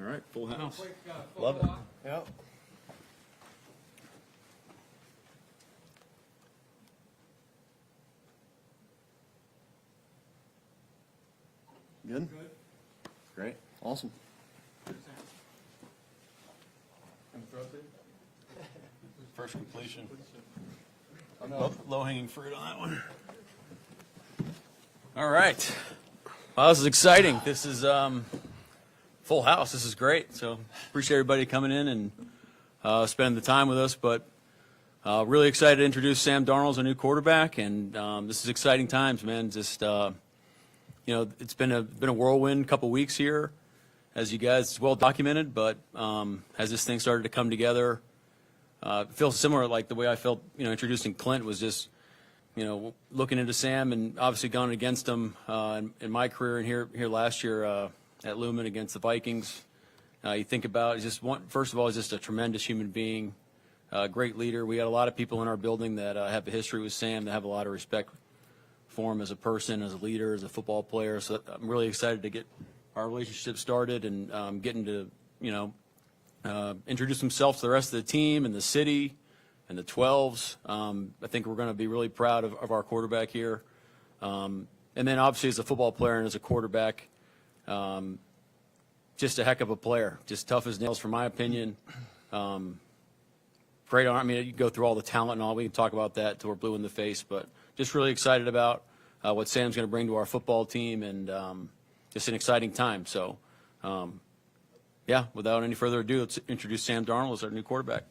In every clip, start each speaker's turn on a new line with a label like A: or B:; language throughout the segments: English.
A: All right, full house.
B: Quick
A: Love it.
B: photo op.
C: Yep. Good?
B: Good.
C: Great. Awesome.
A: First completion. Low-hanging fruit on that one. All right. Well, this is exciting. This is full house. This is great. So appreciate everybody coming in and spending the time with us. But really excited to introduce Sam Darnold as our new quarterback. And this is exciting times, man. Just it's been a whirlwind couple weeks here, as you guys, it's well documented. But as this thing started to come together, it feels similar, like the way I felt, introducing Clint was just, looking into Sam and obviously going against him in my career and here last year at Lumen against the Vikings. You think about first of all, he's just a tremendous human being, great leader. We got a lot of people in our building that have a history with Sam, that have a lot of respect for him as a person, as a leader, as a football player. So I'm really excited to get our relationship started and getting to, introduce himself to the rest of the team and the city and the 12s. I think we're going to be really proud of our quarterback here. And then obviously as a football player and as a quarterback, just a heck of a player, just tough as nails, from my opinion. Great arm. I mean, you go through all the talent and all. We can talk about that till we're blue in the face, but just really excited about what Sam's going to bring to our football team, and just an exciting time. So, yeah, without any further ado, let's introduce Sam Darnold as our new quarterback.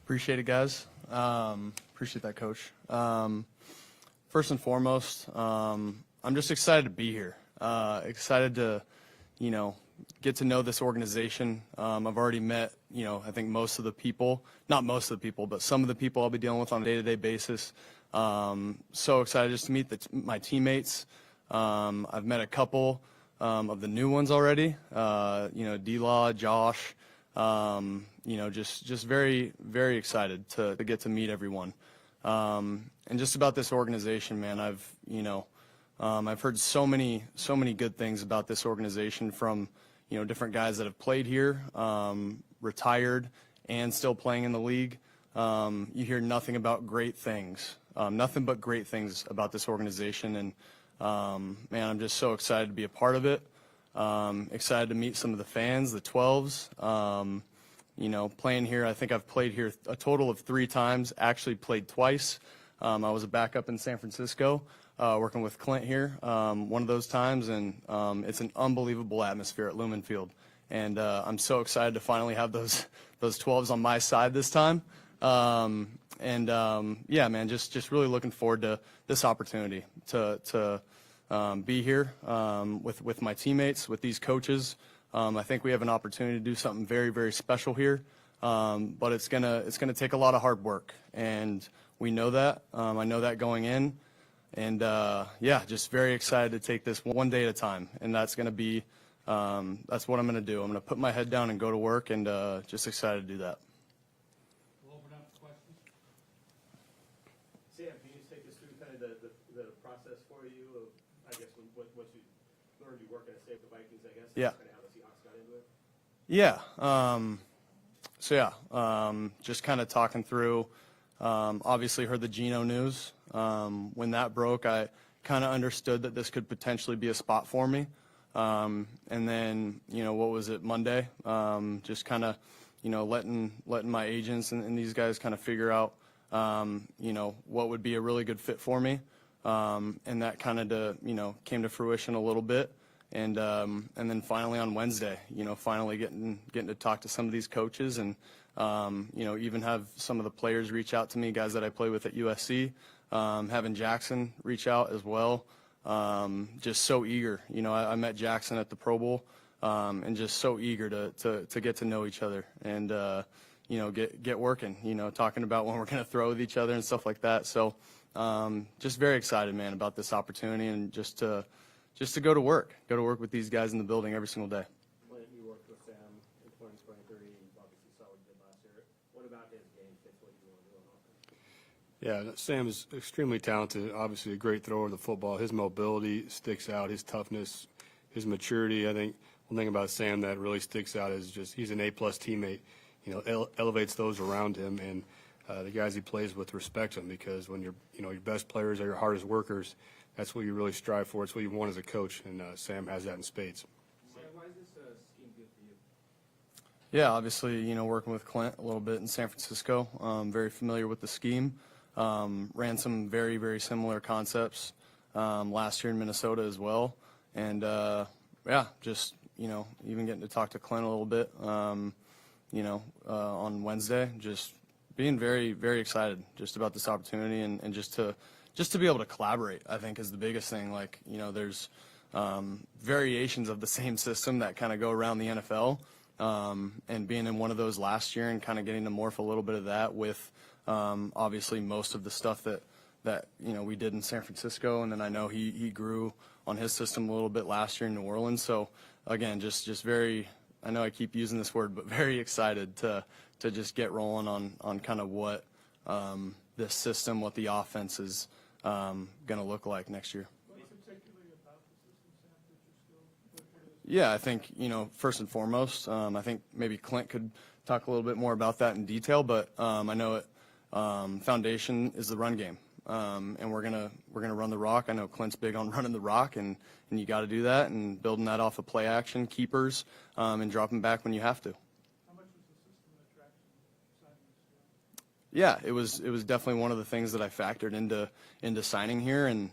C: Appreciate it, guys. Appreciate that, Coach. First and foremost, I'm just excited to be here. Excited to, get to know this organization. I've already met, I think most of the people, not most of the people, but some of the people I'll be dealing with on a day-to-day basis. So excited just to meet my teammates. I've met a couple of the new ones already, D-Law, Josh, just very, very excited to get to meet everyone. And just about this organization, man, I've heard so many good things about this organization from, different guys that have played here, retired, and still playing in the league. You hear nothing but great things about this organization. And, man, I'm just so excited to be a part of it. Excited to meet some of the fans, the 12s. Playing here, I think I've played here a total of 3 times, actually played twice. I was a backup in San Francisco, working with Clint here one of those times, and it's an unbelievable atmosphere at Lumen Field. And I'm so excited to finally have those 12s on my side this time. Yeah, man, just really looking forward to this opportunity to be here with my teammates, with these coaches. I think we have an opportunity to do something very, very special here, but it's gonna take a lot of hard work, and we know that. I know that going in, and yeah, just very excited to take this one day at a time, and that's gonna be that's what I'm gonna do. I'm gonna put my head down and go to work, and just excited to do that.
B: We'll open up to questions.
D: Sam, can you just take us through kind of the process for you of, I guess, what you learned you working at Save the Vikings, I guess?
C: Yeah.
D: Kind of how the Seahawks got into it?
C: Yeah. Just kind of talking through, obviously heard the Geno news. When that broke, I kind of understood that this could potentially be a spot for me. And then, what was it, Monday? Just kind of, letting my agents and these guys kind of figure out, what would be a really good fit for me. And that kind of, came to fruition a little bit. And then finally on Wednesday, finally getting to talk to some of these coaches, and even have some of the players reach out to me, guys that I play with at USC, having Jackson reach out as well. Just so eager. I met Jackson at the Pro Bowl, and just so eager to get to know each other and get working. Talking about when we're gonna throw with each other and stuff like that. So just very excited, man, about this opportunity, and just to go to work with these guys in the building every single day.
D: When you worked with Sam in 2023, you obviously saw what he did last year. What about his game fits what you want to do on offense?
E: Yeah, Sam is extremely talented, obviously a great thrower of the football. His mobility sticks out, his toughness, his maturity. I think one thing about Sam that really sticks out is just he's an A-plus teammate, elevates those around him, and the guys he plays with respect him, because when your best players are your hardest workers, that's what you really strive for. It's what you want as a coach, and Sam has that in spades.
D: Why is this scheme good for you?
C: Yeah, obviously, working with Clint a little bit in San Francisco, very familiar with the scheme. Ran some very, very similar concepts last year in Minnesota as well. And, just, even getting to talk to Clint a little bit, on Wednesday, just being very, very excited just about this opportunity and just to be able to collaborate, I think, is the biggest thing. Like, there's variations of the same system that kind of go around the NFL. And being in one of those last year and kind of getting to morph a little bit of that with obviously most of the stuff that we did in San Francisco, and then I know he grew on his system a little bit last year in New Orleans. So again, just very, I know I keep using this word, but very excited to just get rolling on kind of what this system, what the offense is going to look like next year. Yeah, I think, first and foremost, I think maybe Clint could talk a little bit more about that in detail, but I know foundation is the run game, and we're gonna run the rock. I know Clint's big on running the rock, and you got to do that, and building that off of play action, keepers, and dropping back when you have to.
B: How much was the system that attracted signing this?
C: Yeah, it was definitely one of the things that I factored into signing here, and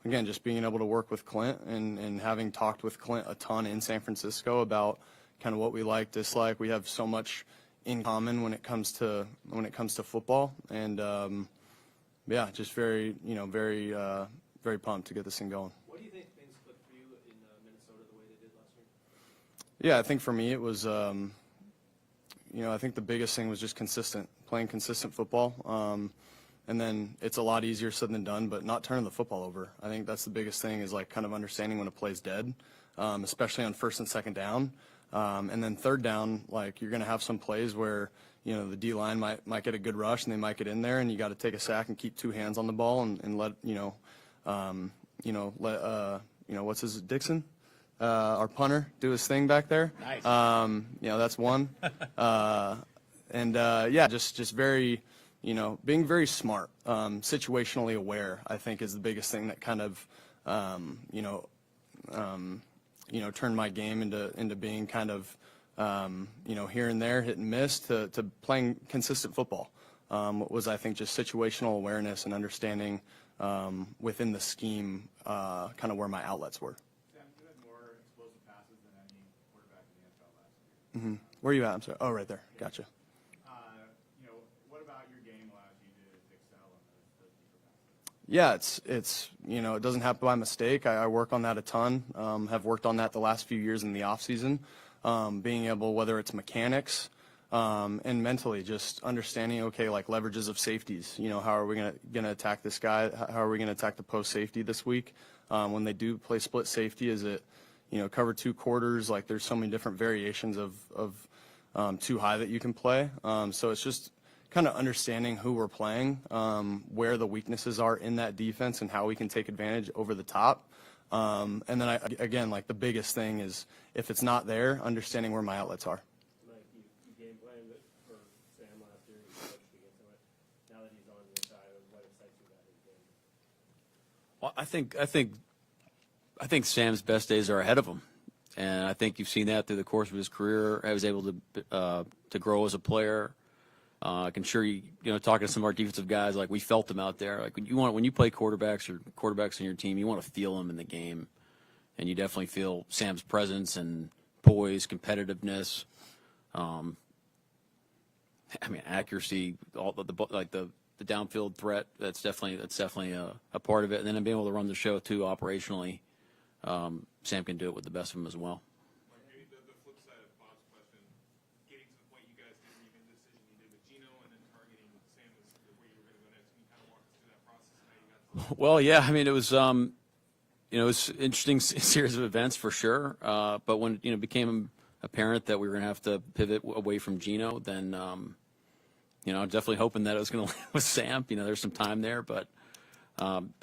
C: again, just being able to work with Clint and having talked with Clint a ton in San Francisco about kind of what we like, dislike. We have so much in common when it comes to football, and just very very pumped to get this thing going.
D: What do you think things clicked for you in Minnesota the way they did last year?
C: Yeah, I think for me it was I think the biggest thing was just playing consistent football. And then it's a lot easier said than done, but not turning the football over. I think that's the biggest thing, is like kind of understanding when a play's dead, especially on first and second down. And then third down, like you're going to have some plays where, the D-line might get a good rush and they might get in there, and you got to take a sack and keep two hands on the ball and let, what's his, Dixon? Our punter, do his thing back there.
A: Nice.
C: That's one. Just very, being very smart, situationally aware, I think, is the biggest thing that kind of, turned my game into being kind of, here and there, hit and miss, to playing consistent football. Was, I think, just situational awareness and understanding within the scheme kind of where my outlets were.
F: Sam, you had more explosive passes than any quarterback in the NFL last year.
C: Mm-hmm. Where are you at? I'm sorry. Oh, right there. Gotcha.
F: What about your game allows you to excel on those deeper passes?
C: Yeah, it's it doesn't happen by mistake. I work on that a ton. Have worked on that the last few years in the off season. Being able, whether it's mechanics and mentally, just understanding, okay, like leverages of safeties. How are we gonna attack this guy? How are we gonna attack the post safety this week? When they do play split safety, is it cover two quarters? Like there's so many different variations of too high that you can play. So it's just kind of understanding who we're playing, where the weaknesses are in that defense, and how we can take advantage over the top. And then again, like the biggest thing is, if it's not there, understanding where my outlets are.
D: Like you game planned it for Sam last year, you coached against him. Now that he's on the inside, what excites you about his game?
A: Well, I think Sam's best days are ahead of him, and I think you've seen that through the course of his career. I was able to grow as a player. I can sure talking to some of our defensive guys, like we felt them out there. Like when you play quarterbacks on your team, you want to feel them in the game, and you definitely feel Sam's presence and poise, competitiveness. Accuracy, all the downfield threat. That's definitely a part of it. And then being able to run the show too operationally. Sam can do it with the best of them as well.
F: Maybe the flip side of Bob's question, getting to the point you guys did, where you made the decision you did with Geno, and then targeting Sam as the way you were going to go next. Can you kind of walk us through that process and how you got to
A: Well, yeah, it was it was an interesting series of events for sure. But when it became apparent that we were going to have to pivot away from Geno, then definitely hoping that it was going to land with Sam. There's some time there, but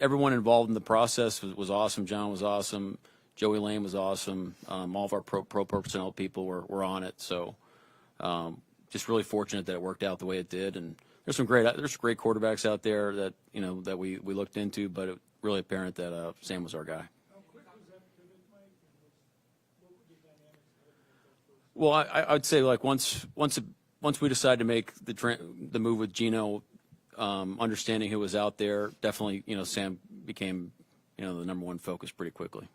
A: everyone involved in the process was awesome. John was awesome. Joey Lane was awesome. All of our pro personnel people were on it. So just really fortunate that it worked out the way it did. And there's great quarterbacks out there that that we looked into, but it really apparent that Sam was our guy.
B: How quick was that pivot, Mike? And what were the dynamics of that first?
A: Well, I'd say like once we decided to make the move with Geno, understanding who was out there, definitely Sam became the number one focus pretty quickly.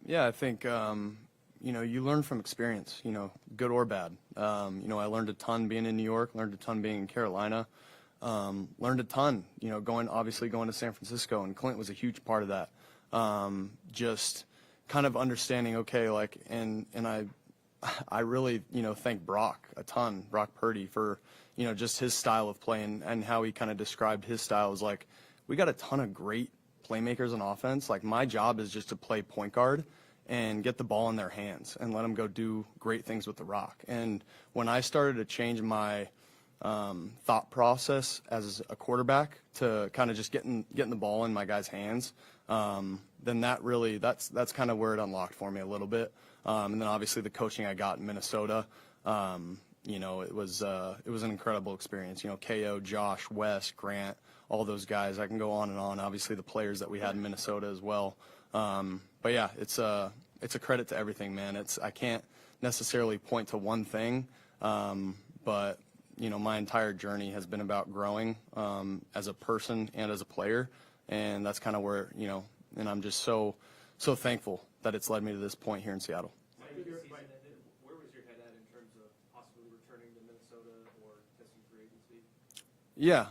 C: Yeah, I think you learn from experience, good or bad. I learned a ton being in New York, learned a ton being in Carolina, learned a ton, going to San Francisco, and Clint was a huge part of that. Just kind of understanding, okay, like, and I really, thank Brock a ton, Brock Purdy, for, just his style of play and how he kind of described his style. Was like, we got a ton of great playmakers on offense. Like, my job is just to play point guard and get the ball in their hands and let them go do great things with the rock. And when I started to change my thought process as a quarterback to kind of just getting the ball in my guys' hands, then that's kind of where it unlocked for me a little bit. And then obviously the coaching I got in Minnesota, it was an incredible experience. KO, Josh, Wes, Grant, all those guys. I can go on and on. Obviously the players that we had in Minnesota as well. But yeah, it's a credit to everything, man. I can't necessarily point to one thing, but my entire journey has been about growing as a person and as a player, and that's kind of where and I'm just so thankful that it's led me to this point here in Seattle.
D: Where was your head at in terms of possibly returning to Minnesota or testing free agency?
C: Yeah,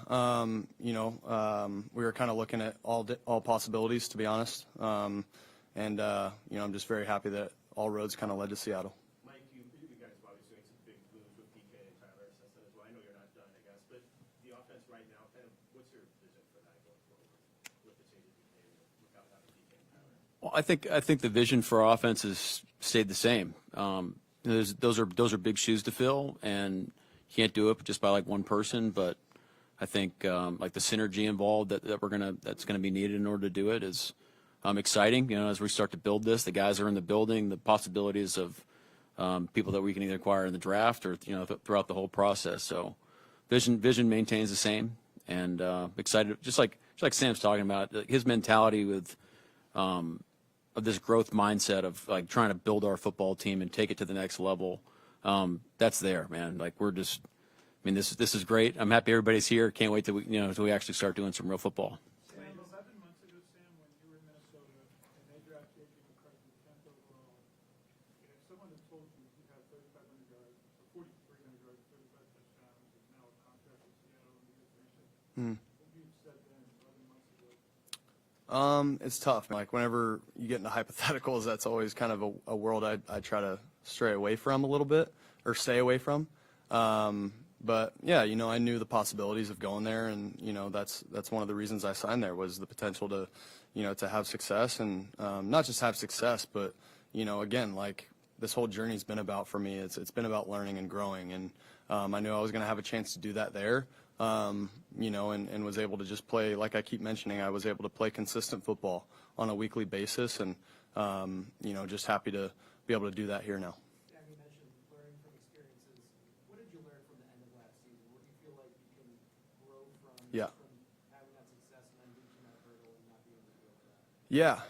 C: we were kind of looking at all possibilities, to be honest, and I'm just very happy that all roads kind of led to Seattle.
D: Mike, you guys have obviously made some big moves with PK and Tyler since then as well. I know you're not done, I guess, but the offense right now, kind of, what's your vision for that going forward with the changes you've made without having PK and Tyler?
A: Well, I think the vision for our offense has stayed the same. Those are big shoes to fill, and you can't do it just by like one person. But I think like the synergy involved that's gonna be needed in order to do it is exciting. As we start to build this, the guys are in the building, the possibilities of people that we can either acquire in the draft or throughout the whole process. So vision maintains the same, and excited, just like Sam's talking about, his mentality with of this growth mindset of like trying to build our football team and take it to the next level. That's there, man. Like this is great. I'm happy everybody's here. Can't wait till we actually start doing some real football.
B: Sam, 11 months ago, Sam, when you were in Minnesota and they drafted AJ McCarthy 10th overall, and if someone had told you you have 3,500 yards, or 4,300 yards, 35 touchdowns, and now a contract with Seattle and you get finished, what you said then 11 months ago?
C: It's tough. Like, whenever you get into hypotheticals, that's always kind of a world I try to stray away from a little bit, or stay away from. But yeah, I knew the possibilities of going there, and that's one of the reasons I signed there, was the potential to, to have success, and not just have success, but again, like, this whole journey's been about, for me, it's been about learning and growing, and I knew I was going to have a chance to do that there, and was able to just play, like I keep mentioning, I was able to play consistent football on a weekly basis, and just happy to be able to do that here now.
G: Sam, you mentioned learning from experiences. What did you learn from the end of last season? What do you feel like you can grow from having that success and then reaching that hurdle and not being able to go for that?
C: Yeah,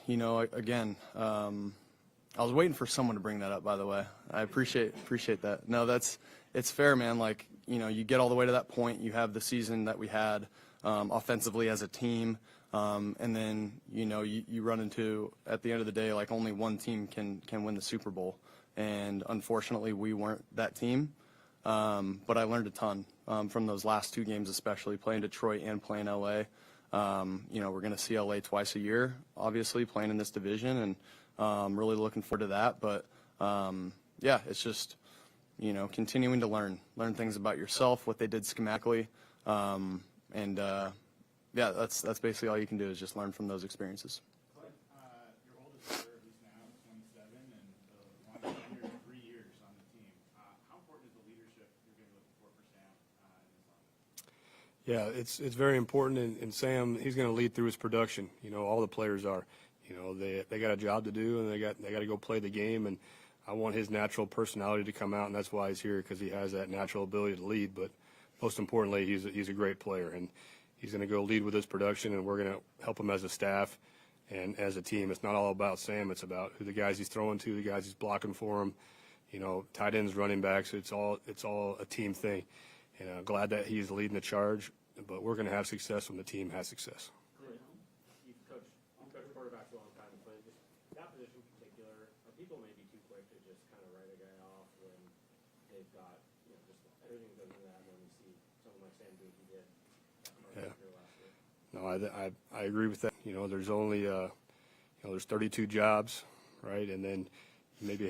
C: again, I was waiting for someone to bring that up, by the way. I appreciate that. No, it's fair, man. Like, you get all the way to that point, you have the season that we had offensively as a team, and then, you run into, at the end of the day, like, only one team can win the Super Bowl. And unfortunately, we weren't that team. But I learned a ton from those last two games, especially playing Detroit and playing LA. We're going to see LA twice a year, obviously, playing in this division, and really looking forward to that. But Yeah, it's just, continuing to learn things about yourself, what they did schematically. Yeah, that's basically all you can do is just learn from those experiences.
H: Your oldest player, at least now, 27, and the longest tenure, 3 years on the team. How important is the leadership you're going to be looking for Sam in this offense?
E: Yeah, it's very important, and Sam, he's going to lead through his production. All the players are. They got a job to do, and they got to go play the game. And I want his natural personality to come out, and that's why he's here, because he has that natural ability to lead. But most importantly, he's a great player, and he's going to go lead with his production, and we're going to help him as a staff and as a team. It's not all about Sam; it's about who the guys he's throwing to, the guys he's blocking for him. Tight ends, running backs. It's all a team thing, and I'm glad that he's leading the charge. But we're going to have success when the team has success.
D: You've coached quarterbacks a long time, but just that position in particular, are people maybe too quick to just kind of write a guy off when they've got just everything that goes into that, and then you see someone like Sam do what he did last year?
E: No, I agree with that. There's only there's 32 jobs, right? And then you maybe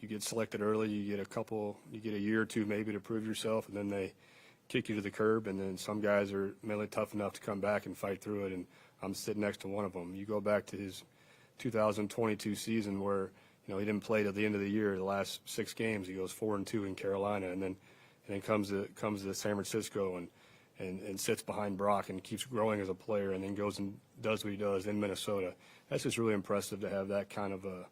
E: you get selected early, you get a year or two maybe to prove yourself, and then they kick you to the curb. And then some guys are mentally tough enough to come back and fight through it. And I'm sitting next to one of them. You go back to his 2022 season where he didn't play till the end of the year. The last 6 games, he goes 4-2 in Carolina, and then comes to San Francisco and sits behind Brock and keeps growing as a player, and then goes and does what he does in Minnesota. That's just really impressive to have that kind of to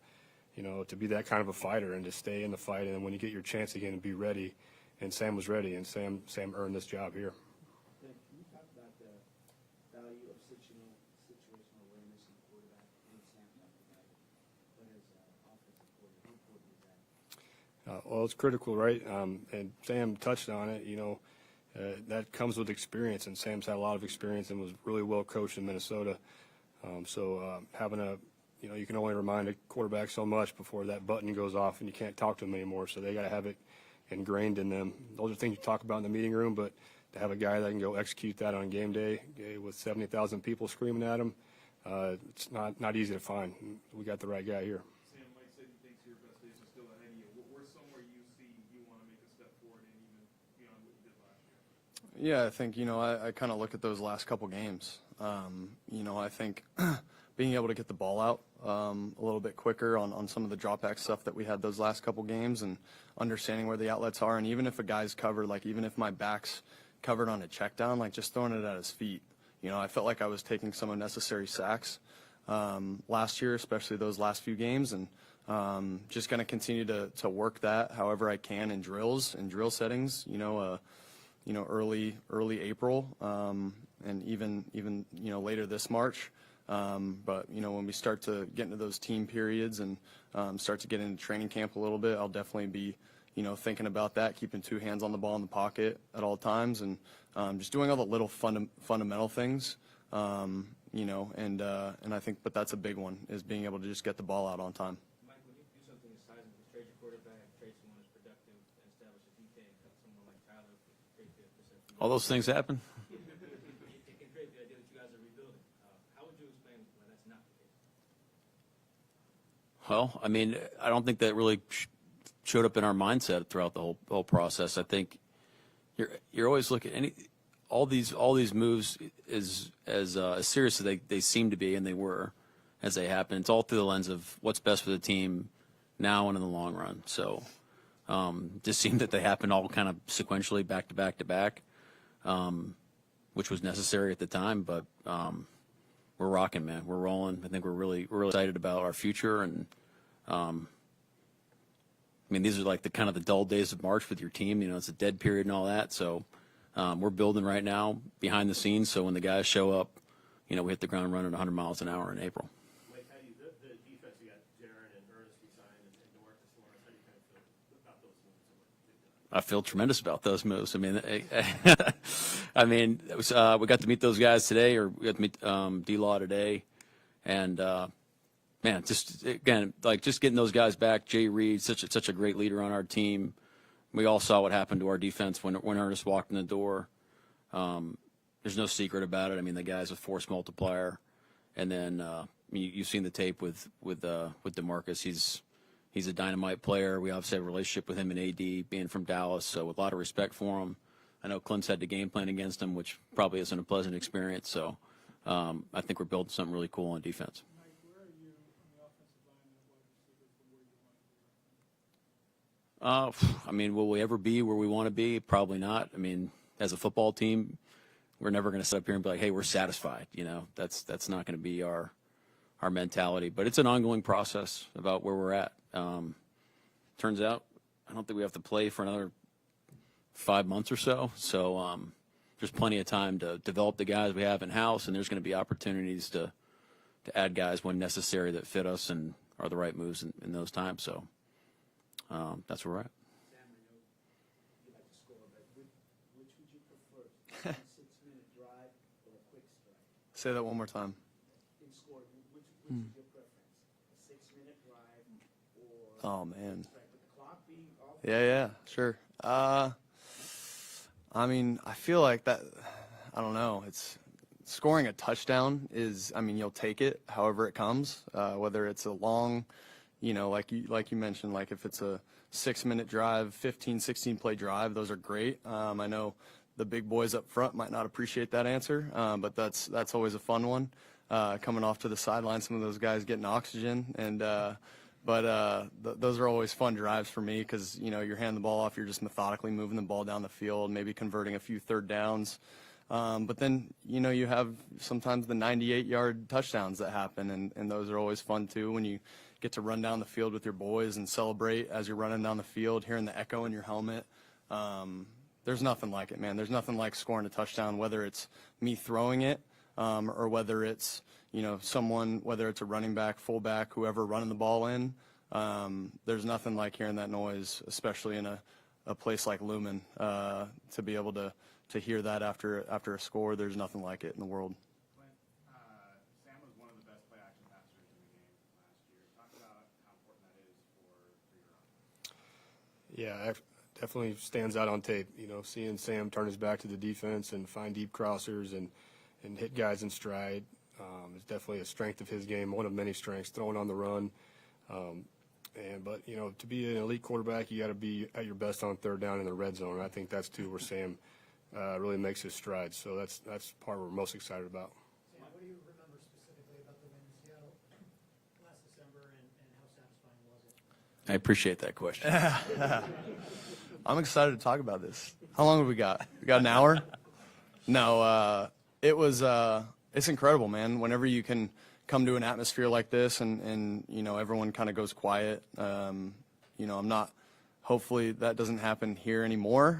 E: be that kind of a fighter and to stay in the fight, and then when you get your chance again and be ready. And Sam was ready, and Sam earned this job here.
G: Can you talk about the value of situational awareness in the quarterback? I think Sam talked about it, but as an offensive coordinator, how important is that?
E: Well, it's critical, right? And Sam touched on it. That comes with experience, and Sam's had a lot of experience and was really well coached in Minnesota. Having you can only remind a quarterback so much before that button goes off and you can't talk to them anymore. So they got to have it ingrained in them. Those are things you talk about in the meeting room, but to have a guy that can go execute that on game day with 70,000 people screaming at him, it's not easy to find. We got the right guy here.
F: Sam, Mike said he thinks your best days are still ahead of you. Where's somewhere you see you want to make a step forward and even beyond what you did last year?
C: Yeah, I think, I kind of look at those last couple games. I think being able to get the ball out a little bit quicker on some of the drop back stuff that we had those last couple games, and understanding where the outlets are. And even if a guy's covered, even if my back's covered on a check down, just throwing it at his feet. I felt like I was taking some unnecessary sacks last year, especially those last few games, and just going to continue to work that however I can in drills and drill settings, early April, and even later this March. But when we start to get into those team periods and start to get into training camp a little bit, I'll definitely be thinking about that, keeping 2 hands on the ball in the pocket at all times, and just doing all the little fundamental things. And I think, but that's a big one, is being able to just get the ball out on time.
G: Mike, when you do something as sizable as trade your quarterback, trade someone as productive, and establish a DK, and cut someone like Tyler for trade the perception.
A: All those things happen.
G: It can create the idea that you guys are rebuilding. How would you explain why that's not the case?
A: Well, I don't think that really showed up in our mindset throughout the whole process. I think you're always looking all these moves as serious as they seem to be, and they were as they happen. It's all through the lens of what's best for the team now and in the long run. So just seemed that they happened all kind of sequentially, back to back to back, which was necessary at the time. But we're rocking, man. We're rolling. I think we're really excited about our future. And these are like the kind of the dull days of March with your team. It's a dead period and all that. So we're building right now behind the scenes. So when the guys show up, we hit the ground running 100 miles an hour in April.
D: Mike, how do you, the defense, you got Jaron and Ernest resigned and DeMarcus Lawrence, how do you kind of feel about those moves and what they've done?
A: I feel tremendous about those moves. We got to meet those guys today, or we got to meet D-Law today, and man, just again, just getting those guys back. Jay Reed, such a great leader on our team. We all saw what happened to our defense when Ernest walked in the door. There's no secret about it. The guy's a force multiplier, and then you've seen the tape with DeMarcus. he's a dynamite player. We obviously have a relationship with him and AD, being from Dallas, so with a lot of respect for him. I know Clint's had the game plan against him, which probably isn't a pleasant experience. So I think we're building something really cool on defense.
B: Mike, where are you on the offensive line and wide receiver from where you want to be right now?
A: I mean, will we ever be where we want to be? Probably not. I mean, as a football team, we're never going to sit up here and be like, hey, we're satisfied. You know, that's not going to be our mentality. But it's an ongoing process about where we're at. Turns out, I don't think we have to play for another 5 months or so. So there's plenty of time to develop the guys we have in-house, and there's going to be opportunities to add guys when necessary that fit us and are the right moves in those times. So that's where we're at.
G: Sam, I know you like to score, but which would you prefer, a 6-minute drive or a quick strike?
C: Say that one more time.
G: In scoring, which is your preference? A 6-minute drive or
C: Oh, man.
G: strike? With the clock being off?
C: Yeah, sure. I mean, I feel like that, I don't know, it's scoring a touchdown is, I mean, you'll take it however it comes, whether it's a long, you know, like you mentioned, like if it's a 6-minute drive, 15, 16 play drive, those are great. I know the big boys up front might not appreciate that answer, but that's always a fun one. Coming off to the sideline, some of those guys getting oxygen, and those are always fun drives for me because, you know, you're handing the ball off, you're just methodically moving the ball down the field, maybe converting a few third downs. But then, you know, you have sometimes the 98-yard touchdowns that happen, and those are always fun too when you get to run down the field with your boys and celebrate as you're running down the field, hearing the echo in your helmet. There's nothing like it, man. There's nothing like scoring a touchdown, whether it's me throwing it or whether it's, you know, someone, whether it's a running back, fullback, whoever running the ball in. There's nothing like hearing that noise, especially in a place like Lumen, to be able to hear that after a score. There's nothing like it in the world.
H: Clint, Sam was one of the best play-action passers in the game last year. Talk about how important that is for your offense.
E: Yeah, definitely stands out on tape. You know, seeing Sam turn his back to the defense and find deep crossers and hit guys in stride is definitely a strength of his game, one of many strengths, throwing on the run. But, you know, to be an elite quarterback, you got to be at your best on third down in the red zone. And I think that's, too, where Sam really makes his strides. So that's part we're most excited about.
G: Sam, what do you remember specifically about the win in Seattle last December, and how satisfying was it?
A: I appreciate that question.
C: I'm excited to talk about this. How long have we got? We got an hour? No, it's incredible, man. Whenever you can come to an atmosphere like this and you know, everyone kind of goes quiet. You know, hopefully that doesn't happen here anymore.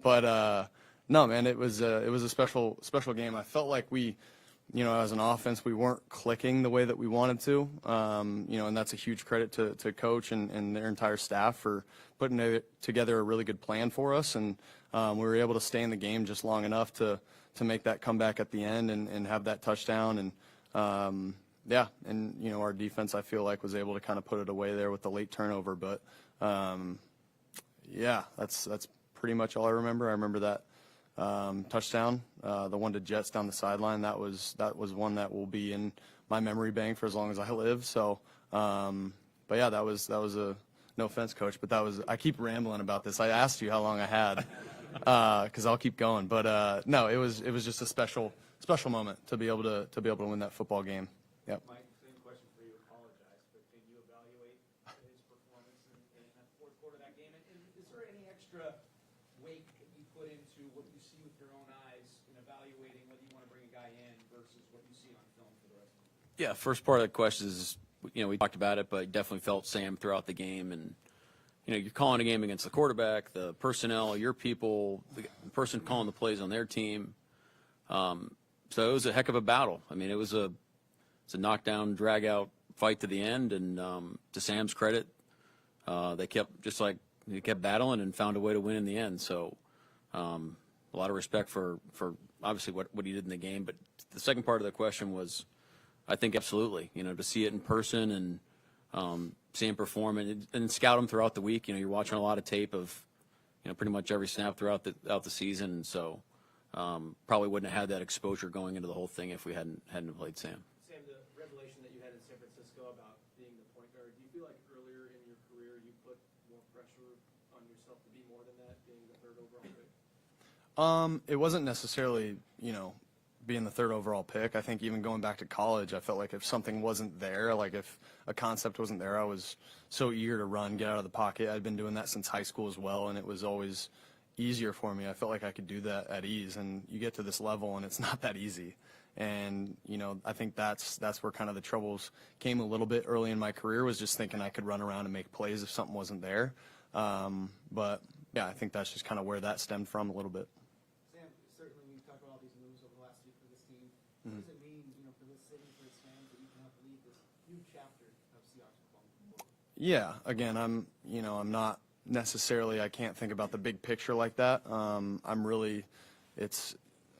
C: But no, man, it was a special game. I felt like we, you know, as an offense, we weren't clicking the way that we wanted to. You know, and that's a huge credit to coach and their entire staff for putting together a really good plan for us. And we were able to stay in the game just long enough to make that comeback at the end and have that touchdown. And yeah, and you know, our defense, I feel like, was able to kind of put it away there with the late turnover. But yeah, that's pretty much all I remember. I remember that touchdown, the one to Jets down the sideline. That was one that will be in my memory bank for as long as I live. So, but yeah, that was a, no offense, Coach, but I keep rambling about this. I asked you how long I had, because I'll keep going. But no, it was just a special moment to be able to win that football game. Yep.
D: Mike, same question for you. Apologize, but can you evaluate his performance in that fourth quarter of that game? And is there any extra weight that you put into what you see with your own eyes in evaluating whether you want to bring a guy in versus what you see on film for the rest of the game?
A: Yeah, first part of the question is, you know, we talked about it, but definitely felt Sam throughout the game. And, you know, you're calling a game against the quarterback, the personnel, your people, the person calling the plays on their team. So it was a heck of a battle. I mean, it's a knockdown, drag-out fight to the end. And to Sam's credit, they kept battling and found a way to win in the end. So a lot of respect for obviously what he did in the game. But the second part of the question was, I think absolutely, you know, to see it in person and see him perform and scout him throughout the week. You know, you're watching a lot of tape of, you know, pretty much every snap throughout the season. And so probably wouldn't have had that exposure going into the whole thing if we hadn't played Sam.
G: Sam, the revelation that you had in San Francisco about being the point guard, do you feel like earlier third overall pick?
C: It wasn't necessarily, being the third overall pick. I think even going back to college, I felt like if something wasn't there, like if a concept wasn't there, I was so eager to run, get out of the pocket. I'd been doing that since high school as well, and it was always easier for me. I felt like I could do that at ease, and you get to this level, and it's not that easy. And, I think that's where kind of the troubles came a little bit early in my career, was just thinking I could run around and make plays if something wasn't there. But, yeah, I think that's just kind of where that stemmed from a little bit.
G: Sam, certainly we've talked about all these moves over the last year for this team. What does it mean, for this city, for its fans, that you can help lead this new chapter of Seahawks football moving forward?
C: Yeah, again, I'm not necessarily, I can't think about the big picture like that.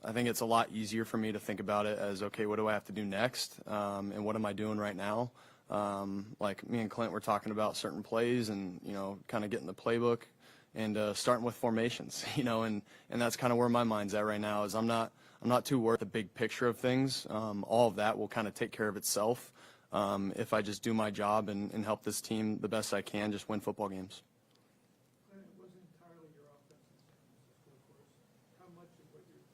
C: I think it's a lot easier for me to think about it as, okay, what do I have to do next? And what am I doing right now? Like me and Clint were talking about certain plays and, kind of getting the playbook and starting with formations, and that's kind of where my mind's at right now, is I'm not too worried the big picture of things. All of that will kind of take care of itself if I just do my job and help this team the best I can, just win football games.
B: Clint, it wasn't entirely your offense in San Francisco, of course. How much of what you're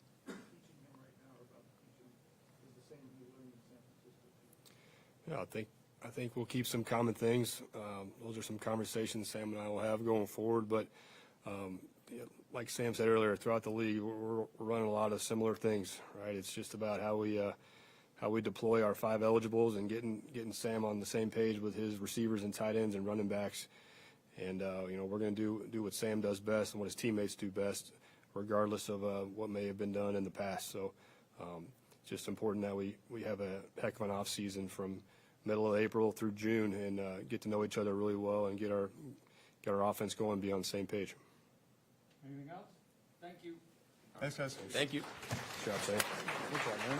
B: teaching him right now, or about to teach him, is the same you learned in San Francisco?
E: Yeah, I think we'll keep some common things. Those are some conversations Sam and I will have going forward. But like Sam said earlier, throughout the league, we're running a lot of similar things, right? It's just about how we deploy our 5 eligibles and getting Sam on the same page with his receivers and tight ends and running backs. And we're going to do what Sam does best and what his teammates do best, regardless of what may have been done in the past. So it's just important that we have a heck of an off season from middle of April through June and get to know each other really well and get our offense going and be on the same page.
G: Anything else? Thank you.
C: Thanks, guys.
A: Thank you.
E: Good job, Sam.
C: Good job, man.